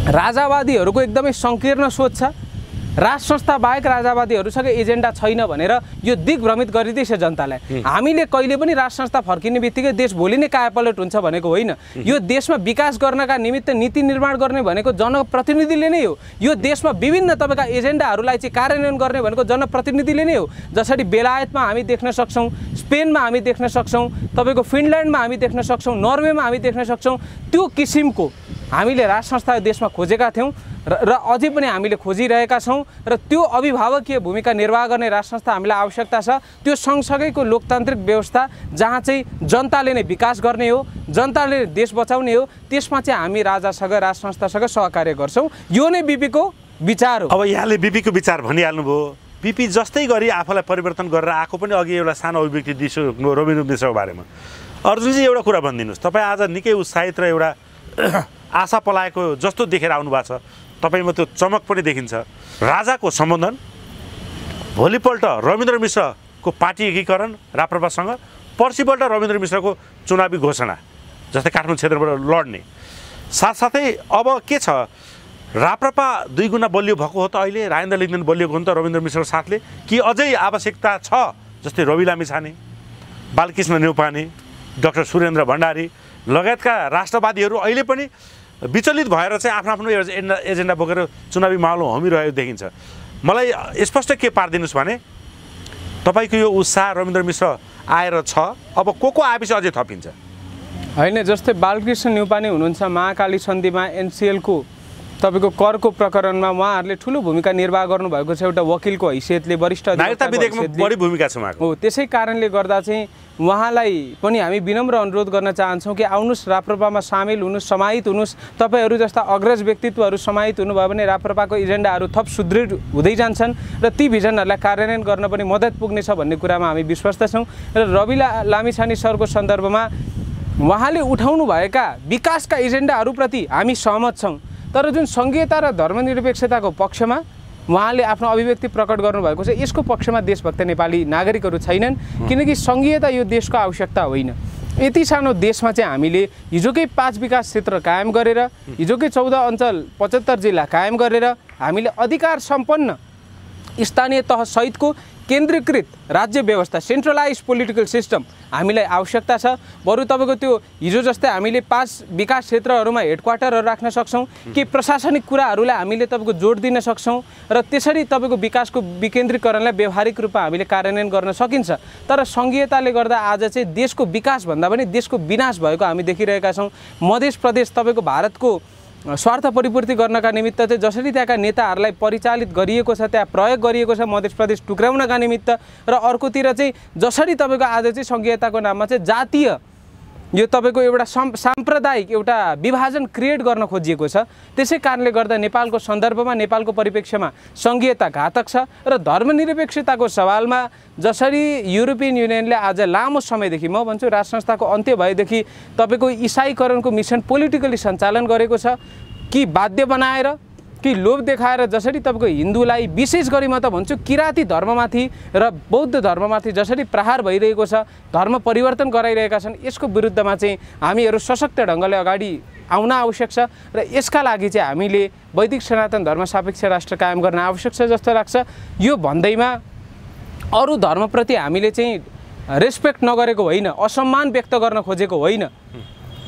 राजावादीहरूको एकदमै सङ्कीर्ण सोच छ, राज संस्था बाहेक राजावादीहरूसँग एजेन्डा छैन भनेर यो दिग्भ्रमित गरिदिएछ जनतालाई। हामीले कहिले पनि राज संस्था फर्किने बित्तिकै देश भोलि नै कायापलट हुन्छ भनेको होइन। यो देशमा विकास गर्नका निमित्त नीति निर्माण गर्ने भनेको जनप्रतिनिधिले नै हो। यो देशमा विभिन्न तपाईँका एजेन्डाहरूलाई चाहिँ कार्यान्वयन गर्ने भनेको जनप्रतिनिधिले नै हो। जसरी बेलायतमा हामी देख्न सक्छौँ, स्पेनमा हामी देख्न सक्छौँ, तपाईँको फिनल्यान्डमा हामी देख्न सक्छौँ, नर्वेमा हामी देख्न सक्छौँ, त्यो किसिमको हामीले राज संस्था देशमा खोजेका थियौँ र अझै पनि हामीले खोजिरहेका छौँ र त्यो अभिभावकीय भूमिका निर्वाह गर्ने राज संस्था हामीलाई आवश्यकता छ। त्यो सँगसँगैको लोकतान्त्रिक व्यवस्था जहाँ चाहिँ जनताले नै विकास गर्ने हो, जनताले देश बचाउने हो, त्यसमा चाहिँ हामी राजासँग राज संस्थासँग सहकार्य गर्छौँ। यो नै बिपीको विचार हो। अब यहाँले बिपीको विचार भनिहाल्नुभयो। बिपी जस्तै गरी आफूलाई परिवर्तन गरेर आएको पनि अघि एउटा सानो अभिव्यक्ति दिन्छु रविन्द्र मिश्रको बारेमा। अर्जुनजी एउटा कुरा भनिदिनुहोस्, तपाईँ आज निकै उत्साहित र एउटा आशा पलाएको जस्तो देखेर आउनु भएको छ, तपाईँमा त्यो चमक पनि देखिन्छ। राजाको सम्बोधन भोलिपल्ट रविन्द्र मिश्रको पार्टी एकीकरण राप्रपासँग, पर्सिपल्ट रविन्द्र मिश्रको चुनावी घोषणा जस्तै काठमाडौँ क्षेत्रबाट लड्ने। साथसाथै अब के छ, राप्रपा 2 गुणा बलियो भएको हो त अहिले, राजेन्द्र लिङ्गदेन बलिएको हो नि त रविन्द्र मिश्रको साथले, कि अझै आवश्यकता छ जस्तै रवि लामिछाने, बालकृष्ण न्यौपाने, डाक्टर सुरेन्द्र भण्डारी लगायतका राष्ट्रवादीहरू अहिले पनि विचलित भएर चाहिँ आफ्नो आफ्नो एजेन्डा बोकेर चुनावी माहौल होमिरहेको देखिन्छ। मलाई स्पष्ट के पारिदिनुहोस् भने तपाईँको यो उत्साह रविन्द्र मिश्र आएर छ, अब को आएपछि अझै थपिन्छ? होइन, जस्तै बालकृष्ण न्यौपाने हुनुहुन्छ महाकाली सन्धिमा एनसिएलको तपाईँको करको प्रकरणमा उहाँहरूले ठुलो भूमिका निर्वाह गर्नुभएको छ, एउटा वकिलको हैसियतले, वरिष्ठ नागरिकता विधेयकमा बढी भूमिका छ उहाँको। हो, त्यसै कारणले गर्दा चाहिँ उहाँलाई पनि हामी विनम्र अनुरोध गर्न चाहन्छौँ कि आउनुहोस्, राप्रपामा सामेल हुनुहोस्, समाहित हुनुहोस्। तपाईँहरू जस्ता अग्रज व्यक्तित्वहरू समाहित हुनुभयो भने राप्रपाको एजेन्डाहरू थप सुदृढ हुँदै जान्छन् र ती भिजनहरूलाई कार्यान्वयन गर्न पनि मद्दत पुग्नेछ भन्ने कुरामा हामी विश्वस्त छौँ। र रवि लामिछाने सरको सन्दर्भमा उहाँले उठाउनुभएका विकासका एजेन्डाहरूप्रति हामी सहमत छौँ, तर जुन सङ्घीयता र धर्मनिरपेक्षताको पक्षमा उहाँले आफ्नो अभिव्यक्ति प्रकट गर्नुभएको छ, यसको पक्षमा देशभक्त नेपाली नागरिकहरू छैनन्, किनकि सङ्घीयता यो देशको आवश्यकता होइन। यति सानो देशमा चाहिँ हामीले हिजोकै 5 विकास क्षेत्र कायम गरेर, हिजोकै 14 अञ्चल 75 जिल्ला कायम गरेर हामीले अधिकार सम्पन्न स्थानीय तह सहितको केन्द्रीकृत राज्य व्यवस्था, सेन्ट्रलाइज पोलिटिकल सिस्टम हामीलाई आवश्यकता छ। बरु तपाईँको त्यो हिजो जस्तै हामीले 5 विकास क्षेत्रहरूमा हेडक्वार्टरहरू राख्न सक्छौँ कि प्रशासनिक कुराहरूलाई हामीले तपाईँको जोड दिन सक्छौँ र त्यसरी तपाईँको विकासको विकेन्द्रीकरणलाई व्यावहारिक रूपमा हामीले कार्यान्वयन गर्न सकिन्छ। तर सङ्घीयताले गर्दा आज चाहिँ देशको विकासभन्दा पनि देशको विनाश भएको हामी देखिरहेका छौँ। मध्य प्रदेश तपाईँको भारतको स्वार्थ परिपूर्ति गर्नका निमित्त चाहिँ जसरी त्यहाँका नेताहरूलाई परिचालित गरिएको छ, त्यहाँ प्रयोग गरिएको छ मध्य प्रदेश टुक्राउनका निमित्त, र अर्कोतिर चाहिँ जसरी तपाईँको आज चाहिँ सङ्घीयताको नाममा चाहिँ जातीय यो तपाईँको एउटा साम्प्रदायिक एउटा विभाजन क्रिएट गर्न खोजिएको छ। त्यसै कारणले गर्दा नेपालको सन्दर्भमा, नेपालको परिप्रेक्ष्यमा सङ्घीयता घातक छ र धर्मनिरपेक्षताको सवालमा जसरी युरोपियन युनियनले आज लामो समयदेखि, म भन्छु राज संस्थाको अन्त्य भएदेखि तपाईँको इसाईकरणको मिसन पोलिटिकली सञ्चालन गरेको छ, कि बाध्य बनाएर कि लोभ देखाएर जसरी तपाईँको हिन्दूलाई, विशेष गरी म त भन्छु किराँती धर्ममाथि र बौद्ध धर्ममाथि जसरी प्रहार भइरहेको छ, धर्म परिवर्तन गराइरहेका छन्, यसको विरुद्धमा चाहिँ हामीहरू सशक्त ढङ्गले अगाडि आउन आवश्यक छ। र यसका लागि चाहिँ हामीले वैदिक सनातन धर्म सापेक्ष राष्ट्र कायम गर्न आवश्यक छ जस्तो लाग्छ। यो भन्दैमा अरू धर्मप्रति हामीले चाहिँ रेस्पेक्ट नगरेको होइन, असम्मान व्यक्त गर्न खोजेको होइन,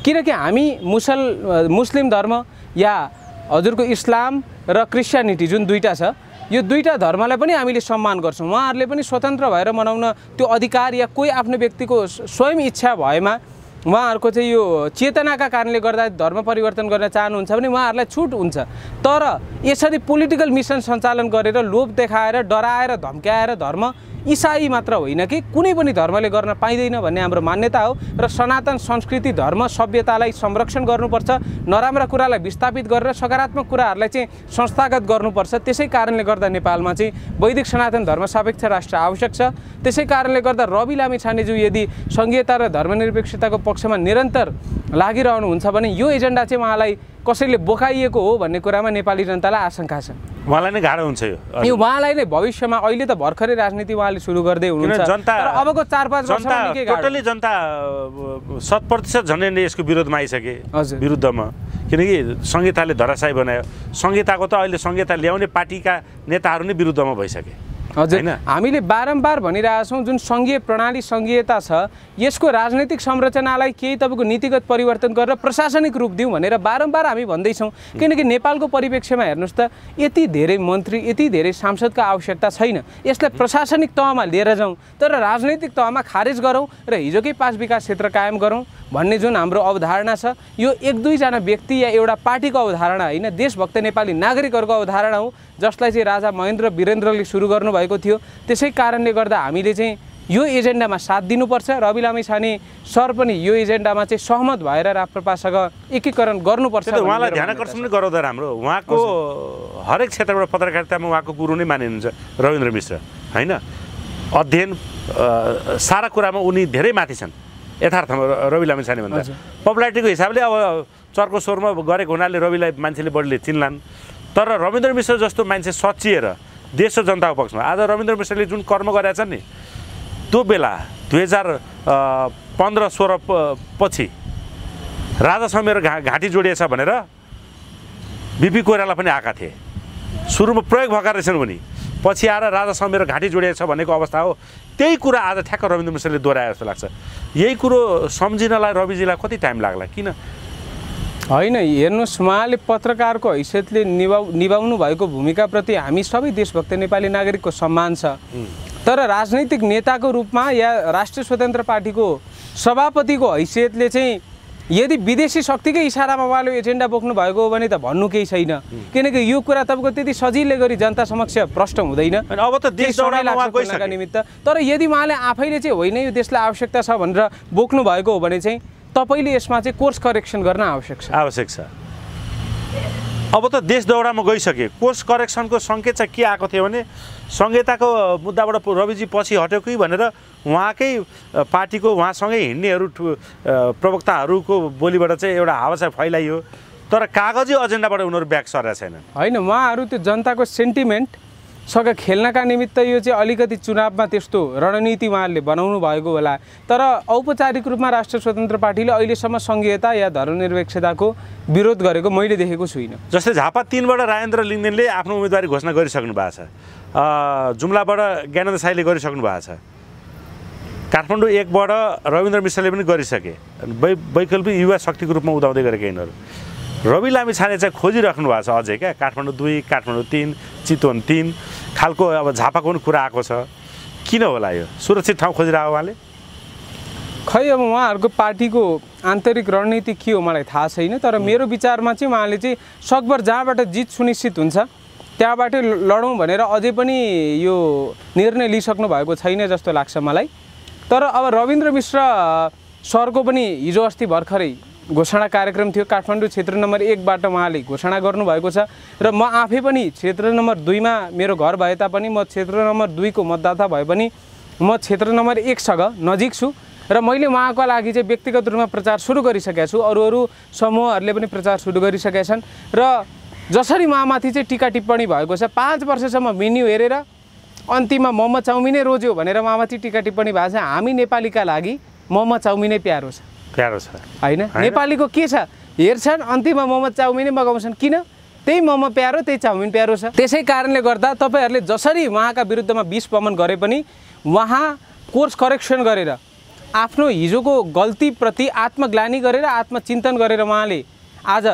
किनकि हामी मुस्लिम धर्म या हजुरको इस्लाम र क्रिस्चियनिटी जुन दुईटा छ, यो दुईटा धर्मलाई पनि हामीले सम्मान गर्छौँ। उहाँहरूले पनि स्वतन्त्र भएर मनाउन त्यो अधिकार, या कोही आफ्नो व्यक्तिको स्वयं इच्छा भएमा उहाँहरूको चाहिँ यो चेतनाका कारणले गर्दा धर्म परिवर्तन गर्न चाहनुहुन्छ भने उहाँहरूलाई छुट हुन्छ। तर यसरी पोलिटिकल मिसन सञ्चालन गरेर लोभ देखाएर, डराएर, धम्क्याएर धर्म इसाई मात्र होइन कि कुनै पनि धर्मले गर्न पाइँदैन भन्ने हाम्रो मान्यता हो। र सनातन संस्कृति, धर्म, सभ्यतालाई संरक्षण गर्नुपर्छ, नराम्रा कुरालाई विस्थापित गरेर सकारात्मक कुराहरूलाई चाहिँ संस्थागत गर्नुपर्छ। त्यसै कारणले गर्दा नेपालमा चाहिँ वैदिक सनातन धर्म सापेक्ष राष्ट्र आवश्यक छ। त्यसै कारणले गर्दा रवि लामिछानेज्यू यदि सङ्घीयता र धर्मनिरपेक्षताको पक्षमा निरन्तर लागिरहनुहुन्छ भने यो एजेन्डा चाहिँ उहाँलाई कसैले बोकाइएको हो भन्ने कुरामा नेपाली जनतालाई आशंका छ। उहाँलाई नै गाह्रो हुन्छ यो उहाँलाई नै भविष्यमा, अहिले त भर्खरै राजनीति उहाँले सुरु गर्दै हुनुहुन्छ, तर अबको 4-5 वर्षमा निकै गाह्रो। टोटली जनता 100% झन्डै यसको विरोधमा आइसके, विरुद्धमा, किनकि संहिताले धराशायी बनायो। संहिताको त अहिले संहिता ल्याउने पार्टीका नेताहरू नै विरुद्धमा भइसके। हजुर, हामीले बारम्बार भनिरहेछौँ जुन सङ्घीय प्रणाली, सङ्घीयता छ, यसको राजनैतिक संरचनालाई केही तपाईँको नीतिगत परिवर्तन गरेर प्रशासनिक रूप दिउँ भनेर बारम्बार हामी भन्दैछौँ। किनकि नेपालको परिप्रेक्ष्यमा हेर्नुहोस् त, यति धेरै मन्त्री, यति धेरै सांसदका आवश्यकता छैन। यसलाई प्रशासनिक तहमा लिएर जाउँ, तर राजनैतिक तहमा खारेज गरौँ र हिजोकै 5 विकास क्षेत्र कायम गरौँ भन्ने जुन हाम्रो अवधारणा छ, यो 1-2 जना व्यक्ति या एउटा पार्टीको अवधारणा होइन, देशभक्त नेपाली नागरिकहरूको अवधारणा हो, जसलाई चाहिँ राजा महेन्द्र वीरेन्द्रले सुरु गर्नुभएको थियो। त्यसै कारणले गर्दा हामीले चाहिँ यो एजेन्डामा साथ दिनुपर्छ। रवि लामिछाने सर पनि यो एजेन्डामा चाहिँ सहमत भएर राप्रपासँग एकीकरण गर्नुपर्छ। उहाँलाई ध्यान आकर्षण पनि गराउँदा राम्रो। उहाँको हरेक क्षेत्रबाट पत्रकारितामा उहाँको गुरु नै मानिनुहुन्छ रविन्द्र मिश्र, होइन? अध्ययन सारा कुरामा उनी धेरै माथि छन् यथार्थमा रवि लामिछाने भन्दा। पपुलारिटीको हिसाबले अब चर्को स्वरमा गरेको हुनाले रविलाई मान्छेले बढीले चिन्लान्, तर रविन्द्र मिश्र जस्तो मान्छे सचिएर देश र जनताको पक्षमा। आज रविन्द्र मिश्रले जुन कर्म गरेका छन् नि त्यो बेला 2015-16 पछि राजासँग मेरो घाँटी जोडिएछ भनेर बिपी कोइराला पनि आएका थिए। सुरुमा प्रयोग भएका रहेछन् उनी, पछि आएर राजासँग मेरो घाँटी जोडिएछ भनेको अवस्था हो। त्यही कुरा आज ठ्याक्क रविन्द्र मिश्रले दोहोऱ्याए जस्तो लाग्छ। यही कुरो सम्झिनलाई रविजीलाई कति टाइम लाग्ला? किन होइन, हेर्नुहोस्, उहाँले पत्रकारको हैसियतले निभाउनु भएको भूमिकाप्रति हामी सबै देशभक्त नेपाली नागरिकको सम्मान छ। तर राजनैतिक नेताको रूपमा या राष्ट्रिय स्वतन्त्र पार्टीको सभापतिको हैसियतले चाहिँ यदि विदेशी शक्तिकै इसारामा उहाँले एजेन्डा बोक्नु भएको हो भने त भन्नु केही छैन, किनकि यो कुरा तपाईँको त्यति सजिलै गरी जनता समक्ष प्रष्ट हुँदैन। अब त देश दौडाउनका निमित्त। तर यदि उहाँले आफैले चाहिँ होइन यो देशलाई आवश्यकता छ भनेर बोक्नु भएको हो भने चाहिँ तपाईँले यसमा चाहिँ कोर्स करेक्सन गर्न आवश्यक छ। अब त देश दौडामा गइसके, कोर्स करेक्सनको सङ्केत चाहिँ के आएको थियो भने संहिताको मुद्दाबाट रविजी पछि हट्यो कि भनेर उहाँकै पार्टीको उहाँसँगै हिँड्नेहरू प्रवक्ताहरूको बोलीबाट चाहिँ एउटा हावा चाहिँ फैलाइयो। तर कागजी एजेन्डाबाट उनीहरू ब्याक सरेका छैनन्। होइन, उहाँहरू त्यो जनताको सेन्टिमेन्टसँग खेल्नका निमित्त यो चाहिँ अलिकति चुनावमा त्यस्तो रणनीति उहाँहरूले बनाउनु भएको होला। तर औपचारिक रूपमा राष्ट्रिय स्वतन्त्र पार्टीले अहिलेसम्म सङ्घीयता या धर्मनिरपेक्षताको विरोध गरेको मैले देखेको छुइनँ। जस्तै झापा 3बाट राजेन्द्र लिङ्गदेनले आफ्नो उम्मेदवारी घोषणा गरिसक्नु भएको छ, जुम्लाबाट ज्ञानेन्द्र साईले गरिसक्नु भएको छ, काठमाडौँ 1बाट रविन्द्र मिश्रले पनि गरिसके, वैकल्पिक युवा शक्तिको रूपमा उदाउँदै गरेका यिनीहरू। रवि लामिछाने चाहिँ खोजिराख्नु भएको छ अझै क्या, काठमाडौँ 2, काठमाडौँ 3, चितवन 3 खालको अब झापाको पनि कुरा आएको छ। किन होला यो सुरक्षित ठाउँ खोजिरहेको उहाँले? खै अब उहाँहरूको पार्टीको आन्तरिक रणनीति के हो मलाई थाहा छैन। तर मेरो विचारमा चाहिँ उहाँले चाहिँ सकभर जहाँबाट जित सुनिश्चित हुन्छ त्यहाँबाटै लडौँ भनेर अझै पनि यो निर्णय लिइसक्नु भएको छैन जस्तो लाग्छ मलाई। तर अब रविन्द्र मिश्र सरको पनि हिजो अस्ति भर्खरै घोषणा कार्यक्रम थियो। काठमाडौँ क्षेत्र नम्बर 1बाट उहाँले घोषणा गर्नुभएको छ र म आफै पनि क्षेत्र नम्बर 2मा मेरो घर भए तापनि म क्षेत्र नम्बर 2 को मतदाता भए पनि म क्षेत्र नम्बर 1सँग नजिक छु र मैले उहाँको लागि चाहिँ व्यक्तिगत रूपमा प्रचार सुरु गरिसकेको छु। अरू समूहहरूले पनि प्रचार सुरु गरिसकेका छन् र जसरी उहाँमाथि चाहिँ टिका टिप्पणी भएको छ 5 वर्षसम्म मेन्यु हेरेर अन्तिममा मोमो चाउमिनै रोज्यो भनेर उहाँमाथि टिका टिप्पणी भएको छ। हामी नेपालीका लागि मोमो चाउमिनै प्यारो छ होइन? नेपालीको के छ, हेर्छन् अन्तिममा मोमो चाउमिनै मगाउँछन्। किन? त्यही मोमो प्यारो, त्यही चाउमिन प्यारो छ। त्यसै कारणले गर्दा तपाईँहरूले जसरी उहाँका विरुद्धमा विष प्रमाण गरे पनि उहाँ कोर्स करेक्सन गरेर आफ्नो हिजोको गल्तीप्रति आत्मग्लानी गरेर आत्मचिन्तन गरेर उहाँले आज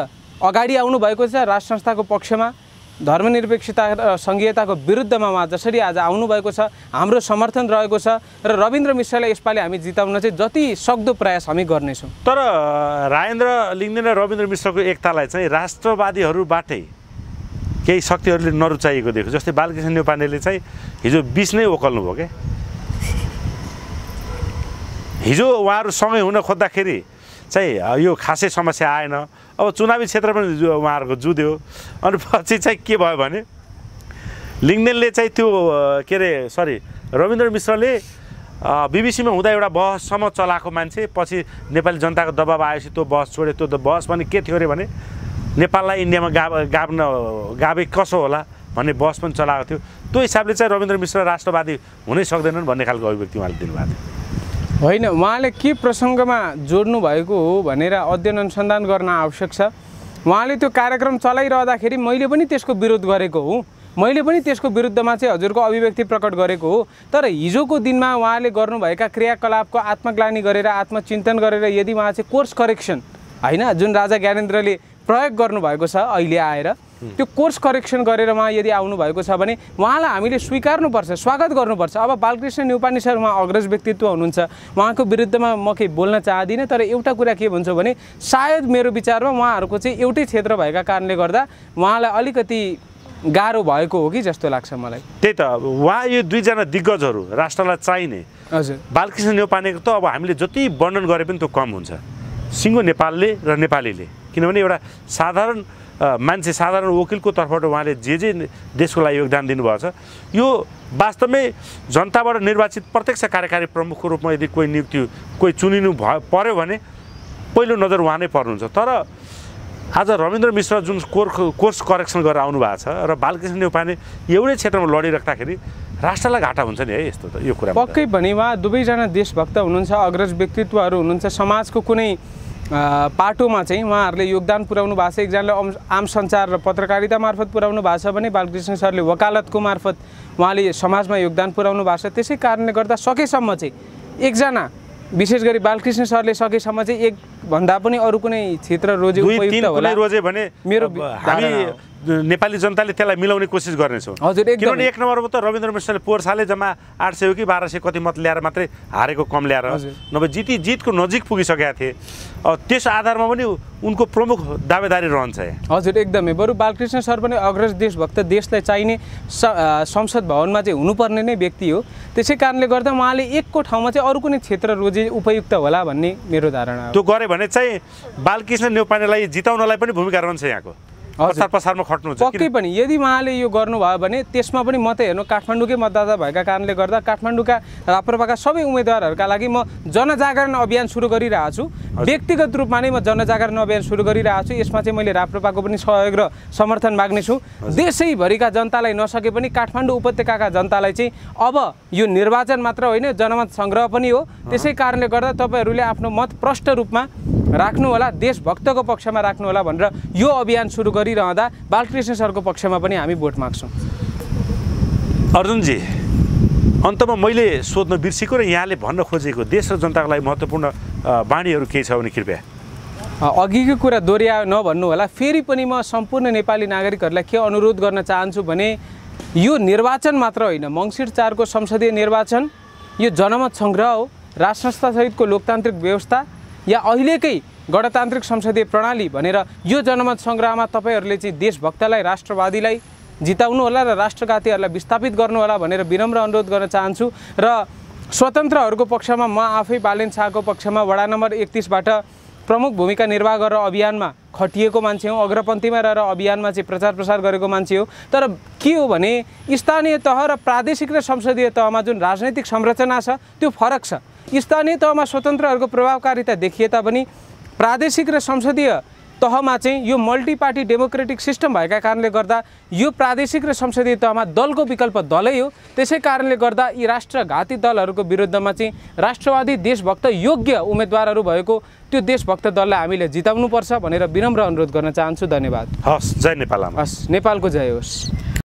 अगाडि आउनु भएको छ। राष्ट्र संस्थाको पक्षमा धर्मनिरपेक्षता र सङ्घीयताको विरुद्धमा उहाँ जसरी आज आउनुभएको छ, हाम्रो समर्थन रहेको छ र रविन्द्र मिश्रलाई यसपालि हामी जिताउन चाहिँ जति सक्दो प्रयास हामी गर्नेछौँ। तर राजेन्द्र लिङ्गदेन र रविन्द्र मिश्रको एकतालाई चाहिँ राष्ट्रवादीहरूबाटै केही शक्तिहरूले नरुचाइएको देख्यो। जस्तै बालकृष्ण न्यौपानेले चाहिँ हिजो बिच नै ओकल्नु भयो क्या। हिजो उहाँहरू सँगै हुन खोज्दाखेरि चाहिँ यो खासै समस्या आएन। अब चुनावी क्षेत्र पनि उहाँहरूको जुध्यो। अनि पछि चाहिँ के भयो भने लिङ्गदेनले चाहिँ त्यो रविन्द्र मिश्रले बिबिसीमा हुँदा एउटा बहससम्म चलाएको मान्छे, पछि नेपाली जनताको दबाब आएपछि त्यो बहस छोड्यो। त्यो बहस पनि के थियो अरे भने नेपाललाई इन्डियामा गाबे कसो होला भन्ने बहस पनि चलाएको थियो। त्यो हिसाबले चाहिँ रविन्द्र मिश्र राष्ट्रवादी हुनै सक्दैनन् भन्ने खालको अभिव्यक्ति उहाँले दिनुभएको थियो। होइन, उहाँले के प्रसङ्गमा जोड्नु भएको हो भनेर अध्ययन अनुसन्धान गर्न आवश्यक छ। उहाँले त्यो कार्यक्रम चलाइरहँदाखेरि मैले पनि त्यसको विरोध गरेको हो, मैले पनि त्यसको विरुद्धमा चाहिँ हजुरको अभिव्यक्ति प्रकट गरेको हो। तर हिजोको दिनमा उहाँले गर्नुभएका क्रियाकलापको आत्मग्लानी गरेर आत्मचिन्तन गरेर यदि उहाँ चाहिँ कोर्स करेक्सन होइन जुन राजा ज्ञानेन्द्रले प्रयोग गर्नुभएको छ अहिले आएर, त्यो कोर्स करेक्सन गरेर उहाँ यदि आउनुभएको छ भने उहाँलाई हामीले स्वीकार्नुपर्छ, स्वागत गर्नुपर्छ। अब बालकृष्ण न्यौपाने सर उहाँ अग्रज व्यक्तित्व हुनुहुन्छ, उहाँको विरुद्धमा म केही बोल्न चाहदिनँ। तर एउटा कुरा के भन्छु भने सायद मेरो विचारमा उहाँहरूको चाहिँ एउटै क्षेत्र भएका कारणले गर्दा उहाँलाई अलिकति गाह्रो भएको हो कि जस्तो लाग्छ मलाई। त्यही त उहाँ यो दुईजना दिग्गजहरू राष्ट्रलाई चाहिने। हजुर, बालकृष्ण न्यौपानेको त अब हामीले जति वर्णन गरे पनि त्यो कम हुन्छ। सिङ्गो नेपालले र नेपालीले, किनभने एउटा साधारण मान्छे, साधारण वकिलको तर्फबाट उहाँले जे देशको लागि योगदान दिनुभएको छ, यो वास्तवमै जनताबाट निर्वाचित प्रत्यक्ष कार्यकारी प्रमुखको रूपमा यदि कोही चुनिनु पर्यो भने पहिलो नजर उहाँ नै पर्नुहुन्छ। तर आज रविन्द्र मिश्र जुन कोर्स करेक्सन गरेर आउनु भएको छ र बालकृष्ण न्यौपाने एउटै क्षेत्रमा लडिराख्दाखेरि राष्ट्रलाई घाटा हुन्छ नि है यस्तो त यो कुरा पक्कै पनि उहाँ दुवैजना देशभक्त हुनुहुन्छ अग्रज व्यक्तित्वहरू हुनुहुन्छ समाजको कुनै पाटोमा चाहिँ उहाँहरूले योगदान पुर्याउनु भएको छ एकजनाले आम सञ्चार र पत्रकारिता मार्फत पुर्याउनु भएको छ भने बालकृष्ण सरले वकालतको मार्फत उहाँले समाजमा योगदान पुर्याउनु भएको छ त्यसै कारणले गर्दा सकेसम्म चाहिँ एकजना विशेष गरी बालकृष्ण सरले सकेसम्म चाहिँ एक भन्दा पनि अरू कुनै क्षेत्र रोजे उपयुक्त होला रोजे भने मेरो हामी नेपाली जनताले त्यसलाई मिलाउने कोसिस गर्नेछौँ हजुर एकदम किनभने एक नम्बरमा त रविन्द्र मिश्रले पोहोर सालले जम्मा 800 कि 1200 कति मत ल्याएर मात्रै हारेको कम ल्याएर नभए जितको नजिक पुगिसकेका थिए त्यस आधारमा पनि उनको प्रमुख दावेदारी रहन्छ हजुर एकदमै बरु बालकृष्ण सर पनि अग्रज देशभक्त देशलाई चाहिने संसद भवनमा चाहिँ हुनुपर्ने नै व्यक्ति हो त्यसै कारणले गर्दा उहाँले एकको ठाउँमा चाहिँ अरू कुनै क्षेत्र रोजे उपयुक्त होला भन्ने मेरो धारणा हो त्यो गरे भने चाहिँ बालकृष्ण न्यौपानेलाई जिताउनलाई पनि भूमिका रहन्छ यहाँको प्रचार प्रसारमा खट्नुहुन्छ पक्कै पनि यदि उहाँले यो गर्नुभयो भने त्यसमा पनि म त हेर्नु काठमाडौँकै मतदाता भएका कारणले गर्दा काठमाडौँका राप्रपाका सबै उम्मेदवारहरूका लागि म जनजागरण अभियान सुरु गरिरहेको छु व्यक्तिगत रूपमा नै म जनजागरण अभियान सुरु गरिरहेको छु यसमा चाहिँ मैले राप्रपाको पनि सहयोग र समर्थन माग्नेछु देशैभरिका जनतालाई नसके पनि काठमाडौँ उपत्यकाका जनतालाई चाहिँ अब यो निर्वाचन मात्र होइन जनमत सङ्ग्रह पनि हो त्यसै कारणले गर्दा तपाईँहरूले आफ्नो मत प्रष्ट रूपमा राख्नु होला देशभक्तको पक्षमा राख्नु होला भनेर यो अभियान सुरु गरिरहँदा बालकृष्ण सरको पक्षमा पनि हामी भोट माग्छौँ अर्जुनजी अन्तमा मैले सोध्न बिर्सेको र यहाँले भन्न खोजेको देश र जनताको लागि महत्त्वपूर्ण बाणीहरू केही छ भने कृपया अघिको कुरा दोहोऱ्यायो नभन्नु होला फेरि पनि म सम्पूर्ण नेपाली नागरिकहरूलाई के अनुरोध गर्न चाहन्छु भने यो निर्वाचन मात्र होइन मङ्सिर 4 को संसदीय निर्वाचन यो जनमत सङ्ग्रह हो राज संस्थासहितको लोकतान्त्रिक व्यवस्था या अहिलेकै गणतान्त्रिक संसदीय प्रणाली भनेर यो जनमत सङ्ग्रहमा तपाईँहरूले चाहिँ देशभक्तलाई राष्ट्रवादीलाई जिताउनु होला र राष्ट्रघातीहरूलाई विस्थापित गर्नु होला भनेर विनम्र अनुरोध गर्न चाहन्छु र स्वतन्त्रहरूको पक्षमा म आफै बालेन शाहको पक्षमा वडा नम्बर 31 बाट प्रमुख भूमिका निर्वाह गरेर अभियानमा खटिएको मान्छे हो अग्रपन्थीमा रहेर अभियानमा चाहिँ प्रचार प्रसार गरेको मान्छे हो तर के हो भने स्थानीय तह र प्रादेशिक र संसदीय तहमा जुन राजनैतिक संरचना छ त्यो फरक छ स्थानीय तहमा स्वतन्त्रहरूको प्रभावकारिता देखिए तापनि प्रादेशिक र संसदीय तहमा चाहिँ यो मल्टी पार्टी डेमोक्रेटिक सिस्टम भएका कारणले गर्दा यो प्रादेशिक र संसदीय तहमा दलको विकल्प दलै हो त्यसै कारणले गर्दा यी राष्ट्रघाती दलहरूको विरुद्धमा चाहिँ राष्ट्रवादी देशभक्त योग्य उम्मेदवारहरू भएको त्यो देशभक्त दललाई हामीले जिताउनुपर्छ भनेर विनम्र अनुरोध गर्न चाहन्छु धन्यवाद हस् जय नेपाल हस् नेपालको जय होस्